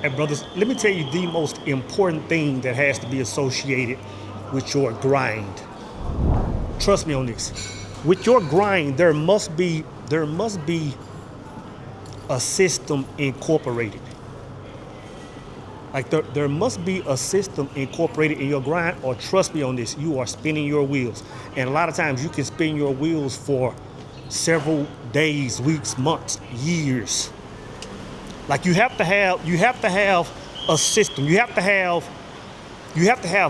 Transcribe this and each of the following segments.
And brothers, let me tell you the most important thing that has to be associated with your grind. Trust me on this. With your grind, there must be a system incorporated. Like there must be a system incorporated in your grind, or trust me on this, you are spinning your wheels. And a lot of times you can spin your wheels for several days, weeks, months, years. Like you have to have a system. You have to have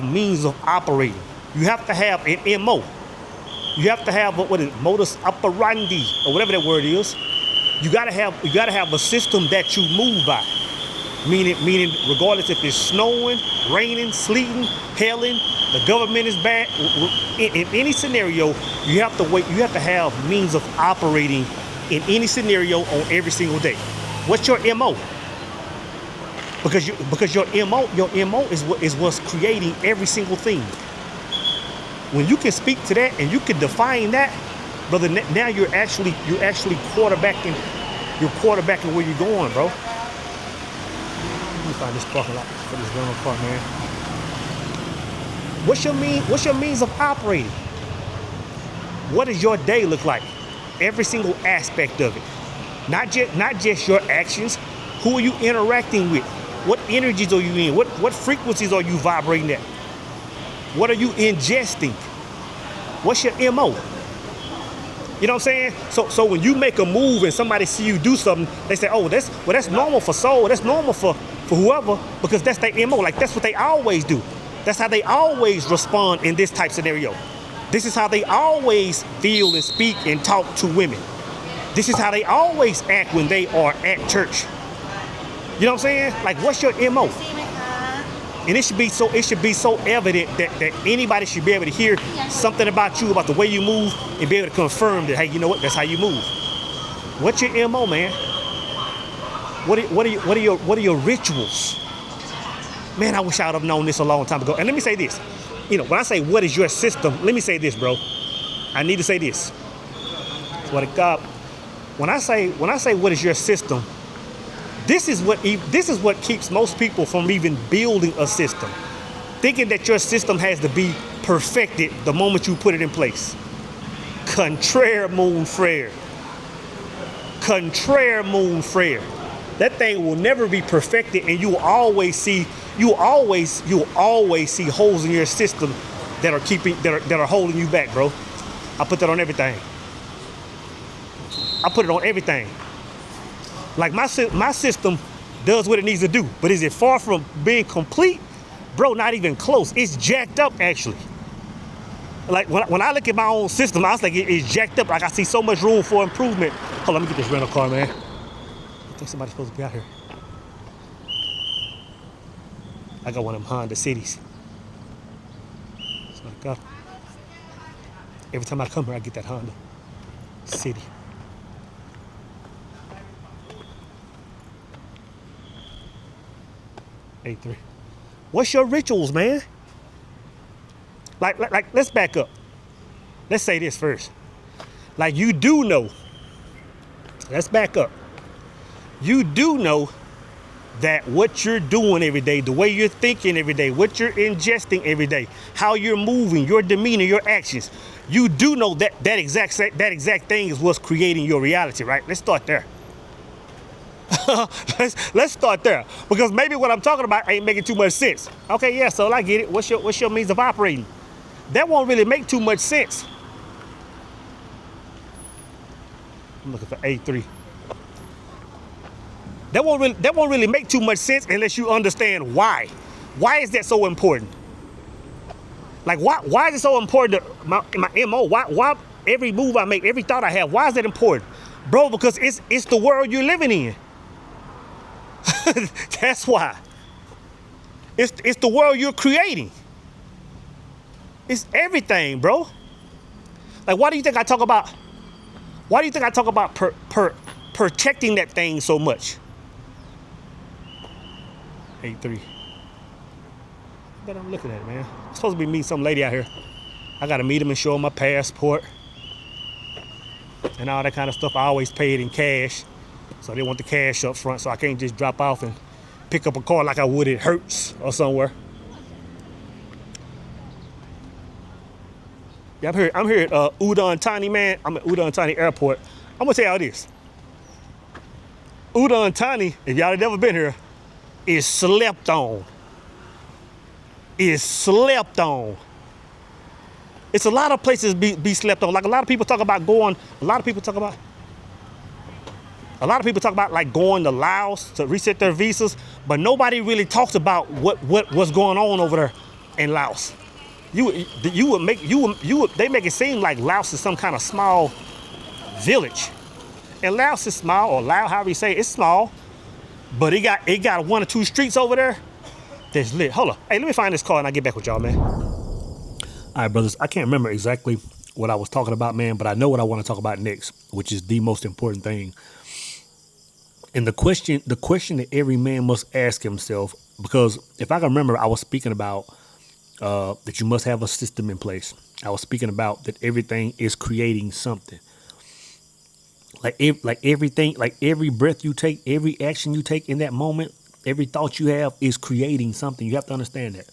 means of operating. You have to have an MO. You have to have what is it, Modus Operandi, or whatever that word is. You gotta have a system that you move by. Meaning regardless if it's snowing, raining, sleeting, hailing, the government is bad. In any scenario, you have to have means of operating in any scenario on every single day. What's your MO? Because your MO is what's creating every single thing. When you can speak to that and you can define that, brother, now you're actually quarterbacking where you're going, bro. Let me find this parking lot for this rental car, man. What's your means of operating? What does your day look like? Every single aspect of it. Not just your actions. Who are you interacting with? What energies are you in? What frequencies are you vibrating at? What are you ingesting? What's your MO? You know what I'm saying? So when you make a move and somebody see you do something, they say, oh, that's normal for soul. That's normal for whoever, because that's their MO. Like that's what they always do. That's how they always respond in this type scenario. This is how they always feel and speak and talk to women. This is how they always act when they are at church. You know what I'm saying? Like, what's your MO? And it should be so evident that anybody should be able to hear something about you, about the way you move, and be able to confirm that, hey, you know what? That's how you move. What's your MO, man? What are your rituals? Man, I wish I would have known this a long time ago. And let me say this. You know, when I say what is your system, let me say this, bro. I need to say this. When I say what is your system, this is what keeps most people from even building a system. Thinking that your system has to be perfected the moment you put it in place. Contraire mon frere. Contraire mon frere. That thing will never be perfected, and you will always see holes in your system that are holding you back, bro. I put that on everything. I put it on everything. Like my system does what it needs to do, but is it far from being complete? Bro, not even close. It's jacked up, actually. Like when I look at my own system, I was like, it's jacked up. Like I see so much room for improvement. Hold on, let me get this rental car, man. I think somebody's supposed to be out here. I got one of them Honda Cities. So I got every time I come here, I get that Honda City. A3. What's your rituals, man? Like, let's back up. Let's say this first. Like, you do know. Let's back up. You do know that what you're doing every day, the way you're thinking every day, what you're ingesting every day, how you're moving, your demeanor, your actions, you do know that exact thing is what's creating your reality, right? Let's start there. Let's start there, because maybe what I'm talking about ain't making too much sense. Okay, yeah, so I get it. What's your means of operating? That won't really make too much sense. I'm looking for A3. That won't really make too much sense unless you understand why. Why is that so important? Like why is it so important to my MO? Why every move I make, every thought I have, why is that important? Bro, because it's the world you're living in. That's why. It's the world you're creating. It's everything, bro. Like, why do you think I talk about protecting that thing so much? 8-3. But I'm looking at it, man. I'm supposed to be meeting some lady out here. I gotta meet him and show him my passport and all that kind of stuff. I always pay it in cash, so they want the cash up front, so I can't just drop off and pick up a car like I would at Hertz or somewhere. Yeah, I'm here at Udon Thani, man. I'm at Udon Thani Airport. I'm gonna tell y'all this. Udon Thani, if y'all have never been here, is slept on. Is slept on. It's a lot of places be slept on. Like a lot of people talk about like going to Laos to reset their visas, but nobody really talks about what's going on over there in Laos. They make it seem like Laos is some kind of small village. And Laos is small, or Lao, however you say it, it's small, but it got 1 or 2 streets over there that's lit. Hold on. Hey, let me find this car and I'll get back with y'all, man. All right, brothers. I can't remember exactly what I was talking about, man, but I know what I want to talk about next, which is the most important thing. And the question that every man must ask himself, because if I can remember, I was speaking about that you must have a system in place. I was speaking about that everything is creating something. Like everything, like every breath you take, every action you take in that moment, every thought you have is creating something. You have to understand that.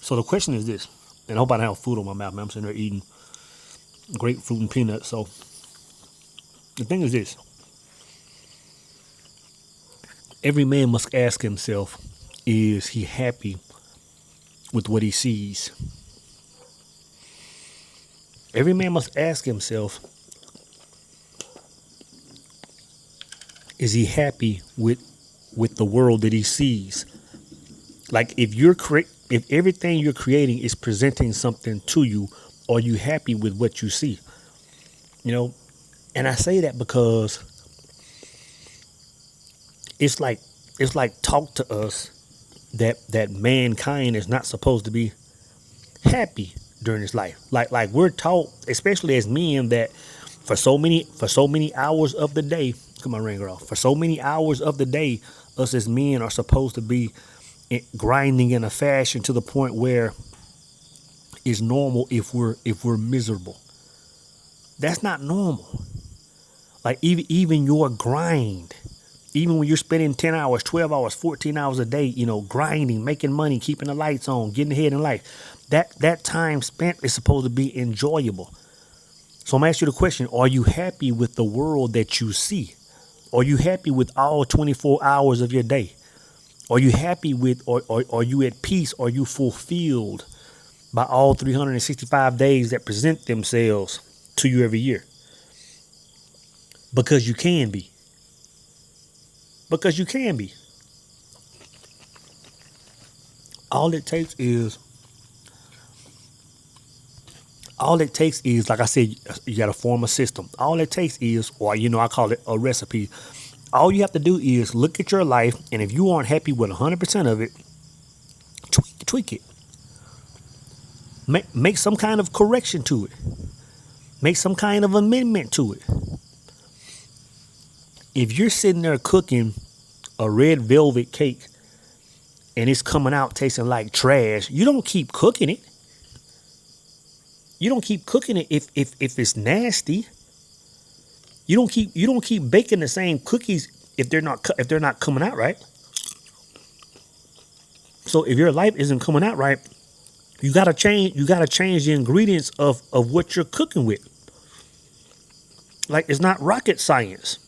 So the question is this, and I hope I don't have food on my mouth, man. I'm sitting there eating grapefruit and peanuts. So the thing is this. Every man must ask himself, is he happy with what he sees? Every man must ask himself, is he happy with the world that he sees? Like if everything you're creating is presenting something to you, are you happy with what you see? You know, and I say that because it's like taught to us that mankind is not supposed to be happy during his life. Like we're taught, especially as men, that for so many hours of the day, come on, ringer off. For so many hours of the day, us as men are supposed to be grinding in a fashion to the point where it's normal if we're miserable. That's not normal. Like even your grind, even when you're spending 10 hours, 12 hours, 14 hours a day, you know, grinding, making money, keeping the lights on, getting ahead in life, that time spent is supposed to be enjoyable. So I'm asking you the question, are you happy with the world that you see? Are you happy with all 24 hours of your day? Are you happy with, or are you at peace? Are you fulfilled by all 365 days that present themselves to you every year? Because you can be. Because you can be. All it takes is, like I said, you got to form a system. All it takes is, or I call it a recipe. All you have to do is look at your life, and if you aren't happy with 100% of it, tweak it. Make some kind of correction to it. Make some kind of amendment to it. If you're sitting there cooking a red velvet cake and it's coming out tasting like trash, you don't keep cooking it. You don't keep cooking it if it's nasty. You don't keep baking the same cookies if they're not coming out right. So if your life isn't coming out right, you gotta change the ingredients of what you're cooking with. Like, it's not rocket science.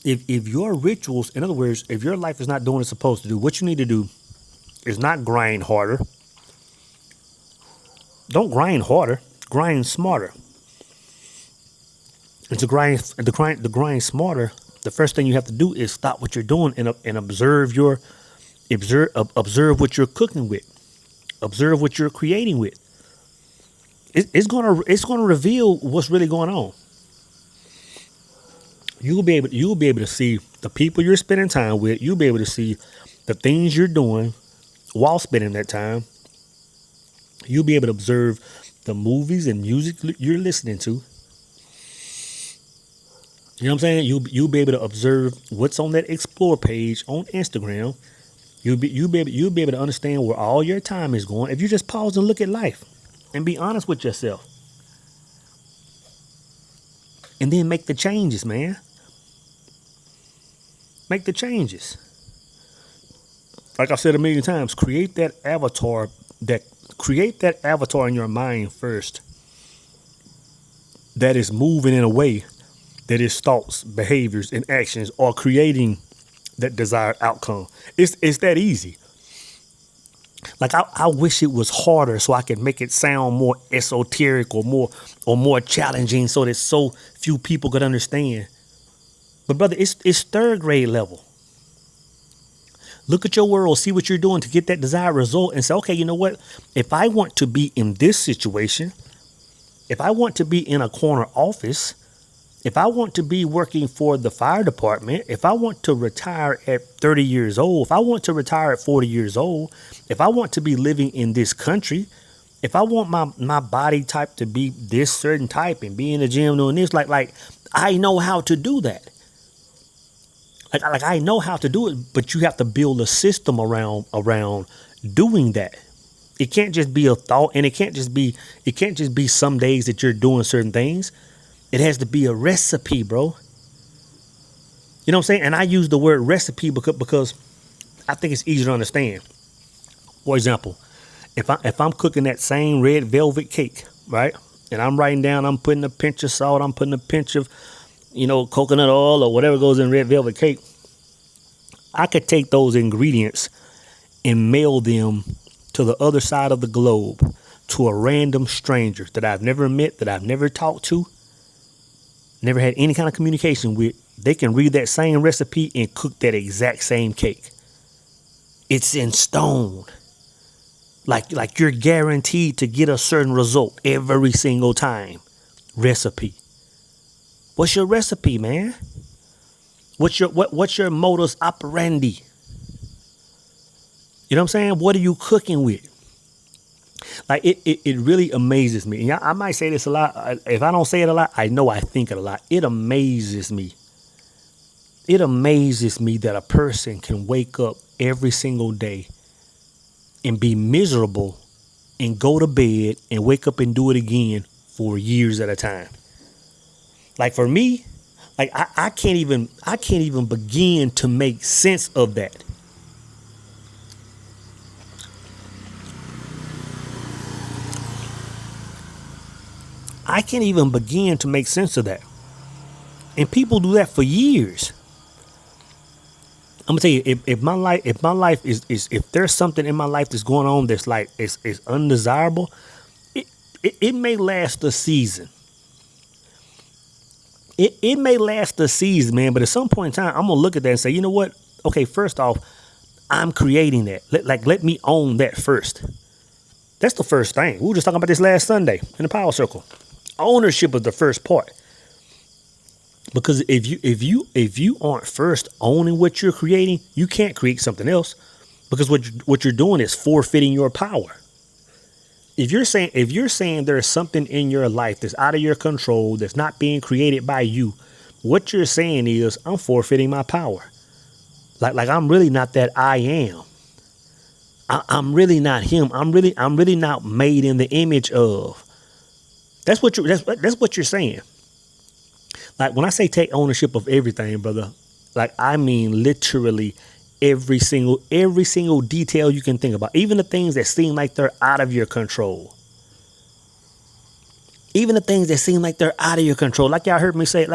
If your rituals, in other words, if your life is not doing what it's supposed to do, what you need to do is not grind harder. Don't grind harder, grind smarter. And to grind smarter, the first thing you have to do is stop what you're doing and observe what you're cooking with. Observe what you're creating with. It's gonna reveal what's really going on. You'll be able to see the people you're spending time with. You'll be able to see the things you're doing while spending that time. You'll be able to observe the movies and music you're listening to. You know what I'm saying? You'll be able to observe what's on that explore page on Instagram. You'll be able to understand where all your time is going if you just pause and look at life and be honest with yourself. And then make the changes, man. make the changes. Like I've said a million times, create that avatar in your mind first that is moving in a way that its thoughts, behaviors, and actions are creating that desired outcome. It's that easy. Like I wish it was harder so I could make it sound more esoteric or more challenging so that so few people could understand. But brother, it's third grade level. Look at your world, see what you're doing to get that desired result and say, okay, you know what? If I want to be in this situation, if I want to be in a corner office, if I want to be working for the fire department, if I want to retire at 30 years old, if I want to retire at 40 years old, if I want to be living in this country, if I want my body type to be this certain type and be in the gym doing this, like I know how to do that. Like I know how to do it, but you have to build a system around doing that. It can't just be a thought, and it can't just be some days that you're doing certain things. It has to be a recipe, bro. You know what I'm saying? And I use the word recipe because I think it's easier to understand. For example, if I'm cooking that same red velvet cake, right? And I'm writing down, I'm putting a pinch of salt, I'm putting a pinch of, coconut oil or whatever goes in red velvet cake. I could take those ingredients and mail them to the other side of the globe to a random stranger that I've never met, that I've never talked to, never had any kind of communication with. They can read that same recipe and cook that exact same cake. It's in stone. Like you're guaranteed to get a certain result every single time. Recipe. What's your recipe, man? What's your modus operandi? You know what I'm saying? What are you cooking with? Like it really amazes me. And I might say this a lot. If I don't say it a lot, I know I think it a lot. It amazes me. It amazes me that a person can wake up every single day and be miserable and go to bed and wake up and do it again for years at a time. Like for me, like I can't even begin to make sense of that. I can't even begin to make sense of that. And people do that for years. I'm gonna tell you, if my life is if there's something in my life that's going on that's like is undesirable, it may last a season. It may last a season, man, but at some point in time, I'm gonna look at that and say, you know what? Okay, first off, I'm creating that. Let me own that first. That's the first thing. We were just talking about this last Sunday in the Power Circle. Ownership is the first part. Because if you aren't first owning what you're creating, you can't create something else. Because what you're doing is forfeiting your power. If you're saying there's something in your life that's out of your control, that's not being created by you, what you're saying is I'm forfeiting my power. Like I'm really not that I am. I'm really not him. I'm really not made in the image of. That's what you're saying. Like when I say take ownership of everything, brother, like I mean literally every single detail you can think about, even the things that seem like they're out of your control. Even the things that seem like they're out of your control. Like y'all heard me say,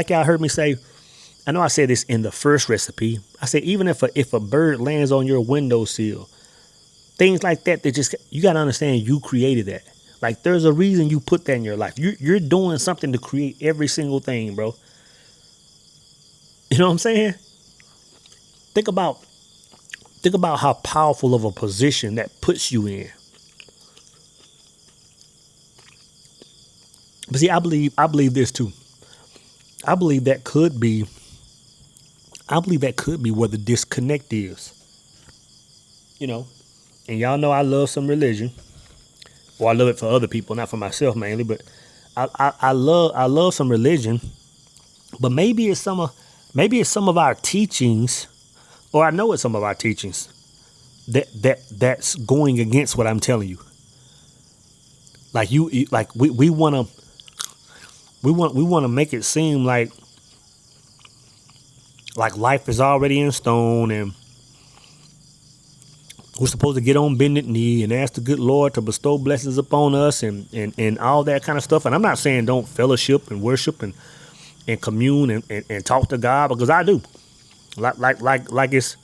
I know I said this in the first recipe. I said even if a bird lands on your windowsill, things like that, you got to understand you created that. Like there's a reason you put that in your life. You're doing something to create every single thing, bro. You know what I'm saying? Think about how powerful of a position that puts you in. But see, I believe this too. I believe that could be where the disconnect is. You know, and y'all know I love some religion. Well, I love it for other people, not for myself mainly, but I love some religion. But maybe it's some of our teachings, or I know it's some of our teachings that's going against what I'm telling you. Like we want to make it seem like like life is already in stone, and we're supposed to get on bended knee and ask the good Lord to bestow blessings upon us and all that kind of stuff. And I'm not saying don't fellowship and worship and commune and talk to God, because I do. Like it's,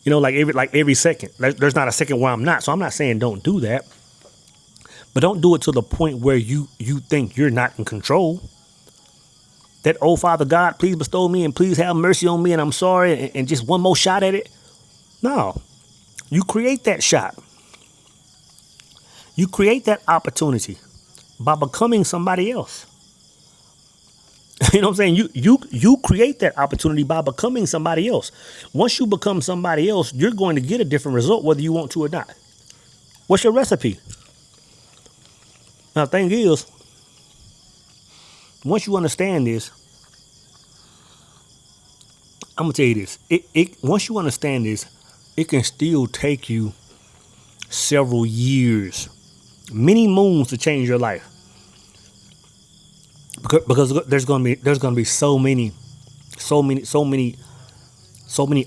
like every second. There's not a second where I'm not. So I'm not saying don't do that. But don't do it to the point where you think you're not in control. That, oh, Father God, please bestow me and please have mercy on me and I'm sorry, and just one more shot at it. No. You create that shot. You create that opportunity by becoming somebody else. You know what I'm saying? You create that opportunity by becoming somebody else. Once you become somebody else, you're going to get a different result whether you want to or not. What's your recipe? Now, the thing is, once you understand this, I'm gonna tell you this. Once you understand this, it can still take you several years, many moons to change your life. Because there's gonna be so many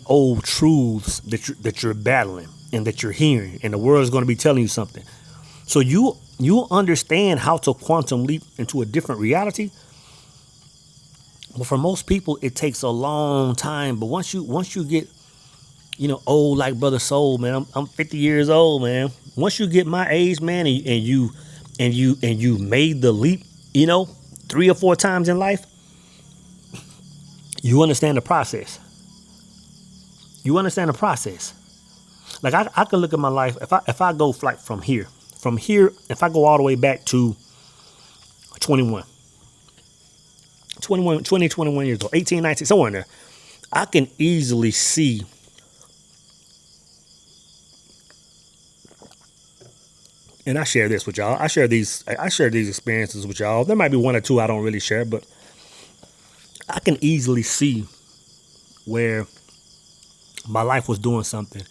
old truths that you're battling and that you're hearing, and the world's gonna be telling you something. So you understand how to quantum leap into a different reality. But for most people, it takes a long time. But once you get, old like Brother Soul, man, I'm 50 years old, man. Once you get my age, man, and you made the leap, 3 or 4 times in life, you understand the process. You understand the process. Like I can look at my life if I go like from here, if I go all the way back to 21 years old, 18, 19, somewhere in there, I can easily see and I share this with y'all. I share these experiences with y'all. There might be 1 or 2 I don't really share, but I can easily see where my life was doing something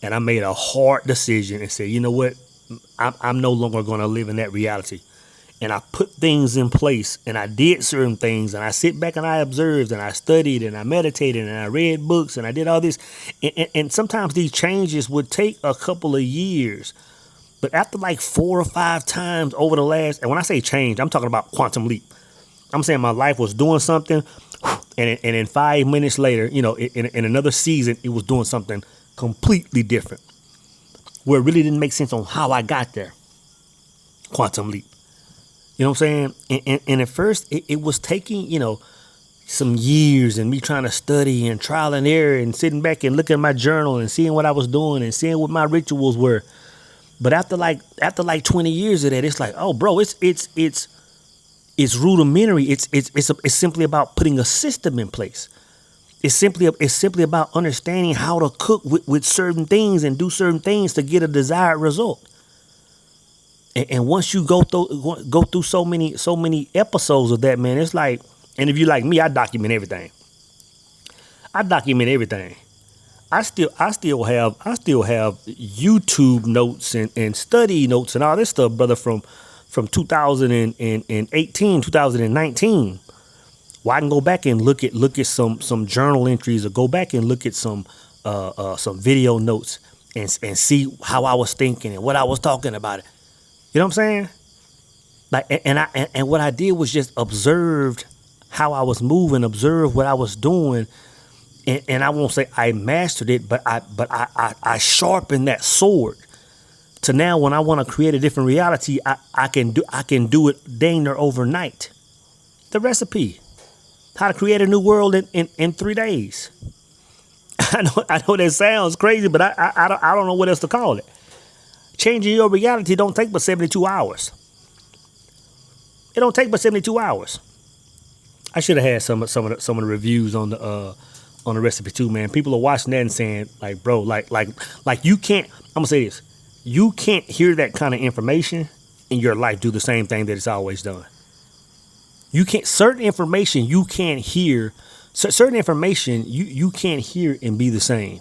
and I made a hard decision and said, you know what? I'm no longer going to live in that reality. And I put things in place and I did certain things and I sit back and I observed and I studied and I meditated and I read books and I did all this. And sometimes these changes would take a couple of years. But after like 4 or 5 times over the last, and when I say change, I'm talking about quantum leap. I'm saying my life was doing something, and in 5 minutes later, in another season, it was doing something completely different, where it really didn't make sense on how I got there. Quantum leap. You know what I'm saying? And at first, it was taking, some years and me trying to study and trial and error and sitting back and looking at my journal and seeing what I was doing and seeing what my rituals were. But after like 20 years of that, it's like, oh, bro, it's rudimentary. It's simply about putting a system in place. It's simply about understanding how to cook with certain things and do certain things to get a desired result. And once you go through so many episodes of that, man, it's like, and if you like me, I document everything. I still have YouTube notes and study notes and all this stuff, brother, from 2018, 2019. Well, I can go back and look at some journal entries, or go back and look at some video notes and see how I was thinking and what I was talking about it. You know what I'm saying? Like, and what I did was just observed how I was moving, observe what I was doing. And I won't say I mastered it, but I sharpened that sword to now when I want to create a different reality, I can do it dang near overnight. The recipe, how to create a new world in 3 days. I know that sounds crazy, but I don't know what else to call it. Changing your reality don't take but 72 hours. It don't take but 72 hours. I should have had some of the reviews on the recipe too, man. People are watching that and saying, like, bro, like you can't. I'm gonna say this: you can't hear that kind of information in your life do the same thing that it's always done. You can't. Certain information you can't hear. Certain information you can't hear and be the same.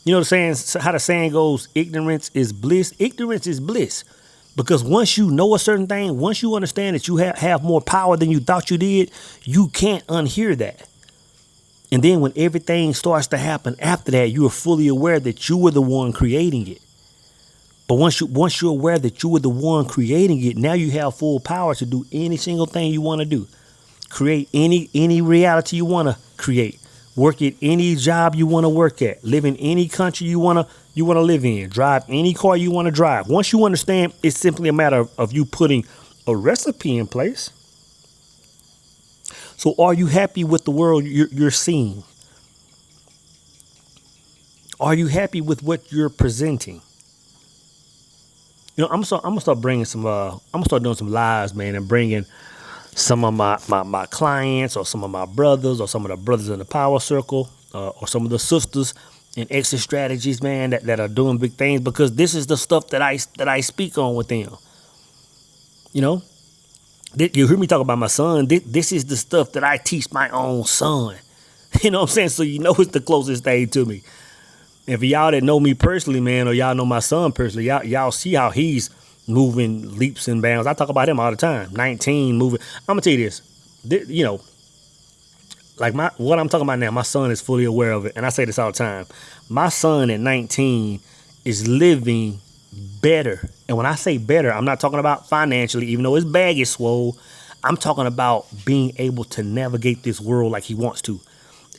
You know the saying, how the saying goes: ignorance is bliss. Ignorance is bliss, because once you know a certain thing, once you understand that you have more power than you thought you did, you can't unhear that. And then when everything starts to happen after that, you are fully aware that you were the one creating it. But once you're aware that you were the one creating it, now you have full power to do any single thing you want to do. Create any reality you want to create. Work at any job you want to work at. Live in any country you want to live in. Drive any car you want to drive. Once you understand, it's simply a matter of you putting a recipe in place. So are you happy with the world you're seeing? Are you happy with what you're presenting? I'm gonna start bringing I'm gonna start doing some lives, man, and bringing some of my clients, or some of my brothers, or some of the brothers in the power circle, or some of the sisters in exit strategies, man, that are doing big things, because this is the stuff that I speak on with them. You hear me talk about my son. This is the stuff that I teach my own son. You know what I'm saying? So it's the closest thing to me. And for y'all that know me personally, man, or y'all know my son personally, y'all see how he's moving leaps and bounds. I talk about him all the time. 19, moving. I'm gonna tell you this. Like what I'm talking about now, my son is fully aware of it, and I say this all the time. My son at 19 is living better, and when I say better, I'm not talking about financially, even though his bag is swole. I'm talking about being able to navigate this world like he wants to.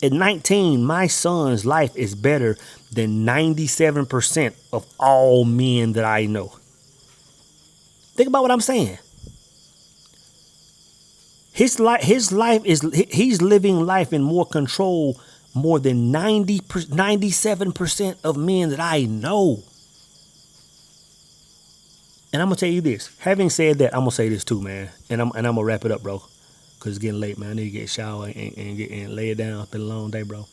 At 19, my son's life is better than 97% of all men that I know. Think about what I'm saying. His life is, he's living life in more control more than 97% of men that I know. And I'm gonna tell you this. Having said that, I'm gonna say this too, man. And I'm gonna wrap it up, bro. Cause it's getting late, man. I need to get a shower and lay it down. It's been a long day, bro.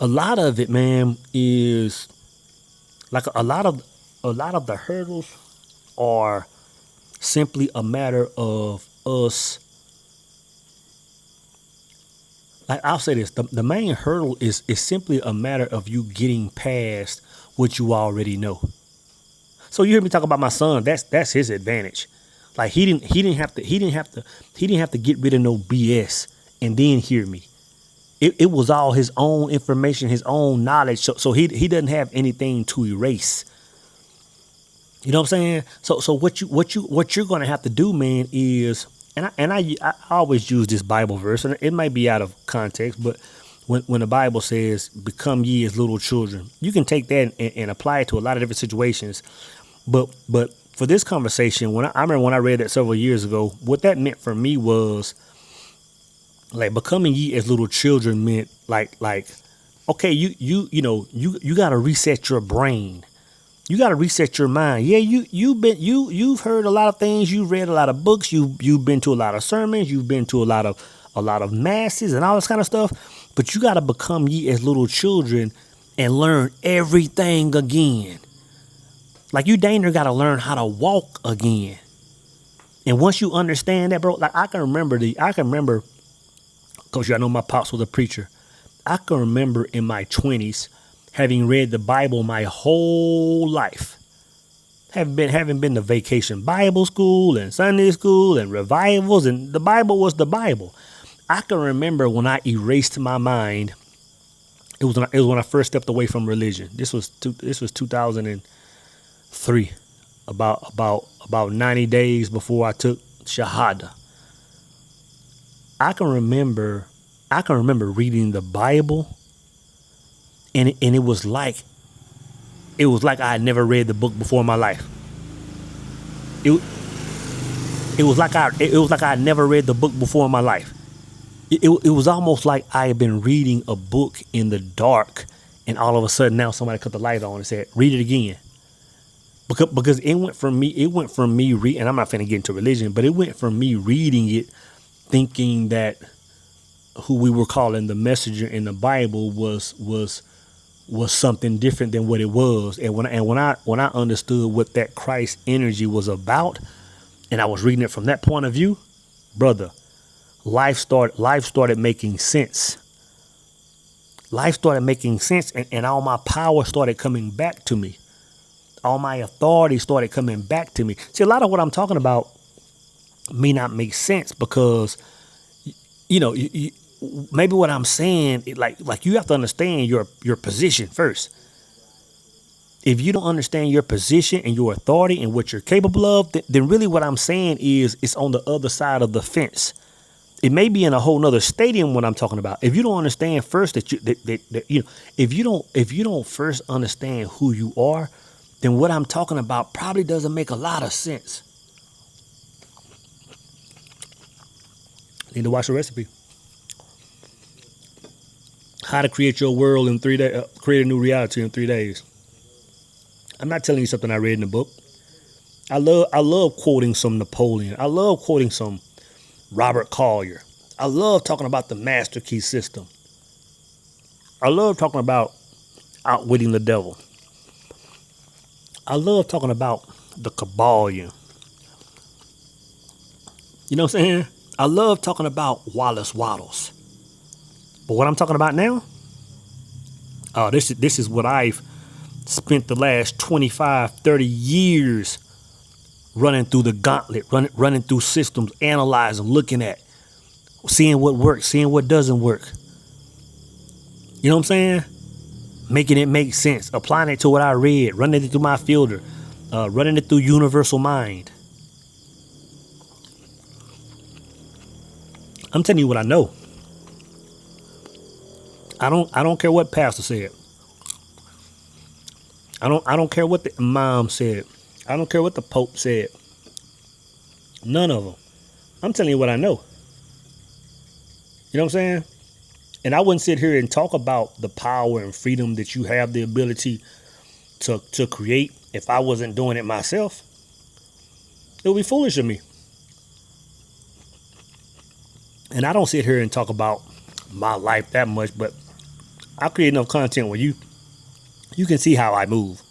A lot of it, man, is like a lot of the hurdles are simply a matter of us. Like, I'll say this: the main hurdle is simply a matter of you getting past what you already know. So you hear me talk about my son. That's his advantage. Like he didn't have to get rid of no BS and then hear me. It was all his own information, his own knowledge. So he doesn't have anything to erase. You know what I'm saying? So what you're gonna have to do, man, is I always use this Bible verse, and it might be out of context, but when the Bible says, "Become ye as little children," you can take that and apply it to a lot of different situations. But for this conversation, I remember when I read that several years ago, what that meant for me was like becoming ye as little children meant like okay, you got to reset your brain. You got to reset your mind. Yeah, you've heard a lot of things, you've read a lot of books, you've been to a lot of sermons, you've been to a lot of masses and all this kind of stuff, but you got to become ye as little children and learn everything again. Like you dang near got to learn how to walk again. And once you understand that, bro, like I can remember, because y'all know my pops was a preacher. I can remember in my 20s having read the Bible my whole life. Having been to vacation Bible school and Sunday school and revivals, and the Bible was the Bible. I can remember when I erased my mind. It was when I first stepped away from religion. This was 2003, about 90 days before I took Shahada. I can remember reading the Bible, and it was like I had never read the book before in my life. It was like I had never read the book before in my life. It was almost like I had been reading a book in the dark, and all of a sudden now somebody cut the light on and said, "Read it again." Because it went from me and I'm not finna get into religion, but it went from me reading it, thinking that who we were calling the messenger in the Bible was something different than what it was. And when I understood what that Christ energy was about, and I was reading it from that point of view, brother, life started making sense. Life started making sense, and all my power started coming back to me. All my authority started coming back to me. See, a lot of what I'm talking about may not make sense because, maybe what I'm saying, like you have to understand your position first. If you don't understand your position and your authority and what you're capable of, then really what I'm saying is it's on the other side of the fence. It may be in a whole nother stadium what I'm talking about. If you don't understand first that you know, if you don't first understand who you are, then what I'm talking about probably doesn't make a lot of sense. Need to watch the recipe. How to create your world in 3 days, create a new reality in 3 days. I'm not telling you something I read in the book. I love quoting some Napoleon. I love quoting some Robert Collier. I love talking about the master key system. I love talking about outwitting the devil. I love talking about the Kabbalion. You know what I'm saying? I love talking about Wallace Waddles. But what I'm talking about now, this is what I've spent the last 25, 30 years running through the gauntlet, running through systems, analyzing, looking at, seeing what works, seeing what doesn't work. You know what I'm saying? Making it make sense, applying it to what I read, running it through my filter, running it through Universal Mind. I'm telling you what I know. I don't care what pastor said. I don't care what the imam said. I don't care what the Pope said. None of them. I'm telling you what I know. You know what I'm saying? And I wouldn't sit here and talk about the power and freedom that you have the ability to create if I wasn't doing it myself. It would be foolish of me. And I don't sit here and talk about my life that much, but I create enough content where you can see how I move.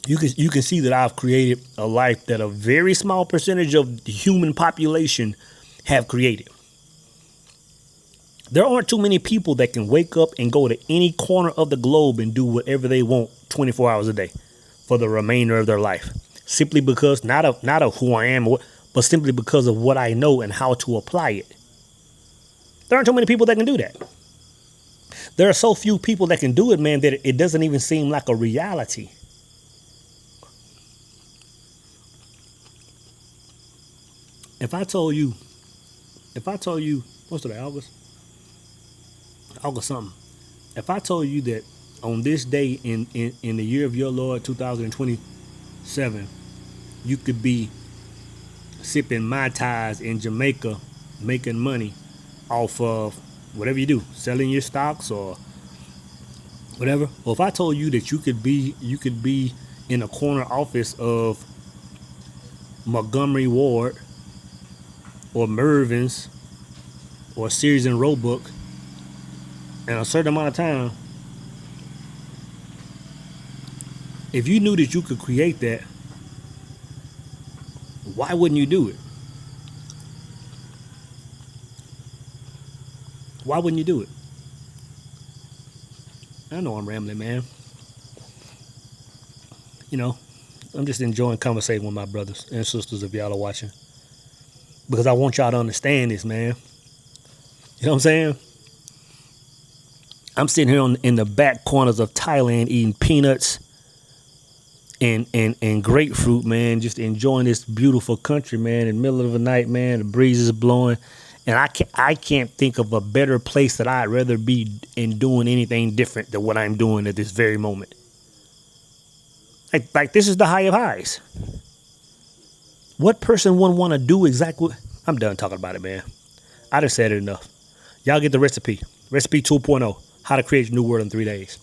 You can see that I've created a life that a very small percentage of the human population have created. There aren't too many people that can wake up and go to any corner of the globe and do whatever they want 24 hours a day for the remainder of their life. Simply because, not of who I am, but simply because of what I know and how to apply it. There aren't too many people that can do that. There are so few people that can do it, man, that it doesn't even seem like a reality. If I told you, what's today, August something. If I told you that on this day in the year of your Lord 2027, you could be sipping Mai Tais in Jamaica, making money off of whatever you do, selling your stocks or whatever. Or if I told you that you could be in a corner office of Montgomery Ward or Mervyn's or Sears and Roebuck in a certain amount of time, if you knew that you could create that, why wouldn't you do it? Why wouldn't you do it? I know I'm rambling, man. You know, I'm just enjoying conversating with my brothers and sisters if y'all are watching. Because I want y'all to understand this, man. You know what I'm saying? I'm sitting here in the back corners of Thailand eating peanuts and grapefruit, man. Just enjoying this beautiful country, man. In the middle of the night, man. The breeze is blowing. And I can't think of a better place that I'd rather be in doing anything different than what I'm doing at this very moment. Like this is the high of highs. What person wouldn't want to do exactly? I'm done talking about it, man. I just said it enough. Y'all get the recipe. Recipe 2.0. How to create your new world in 3 days.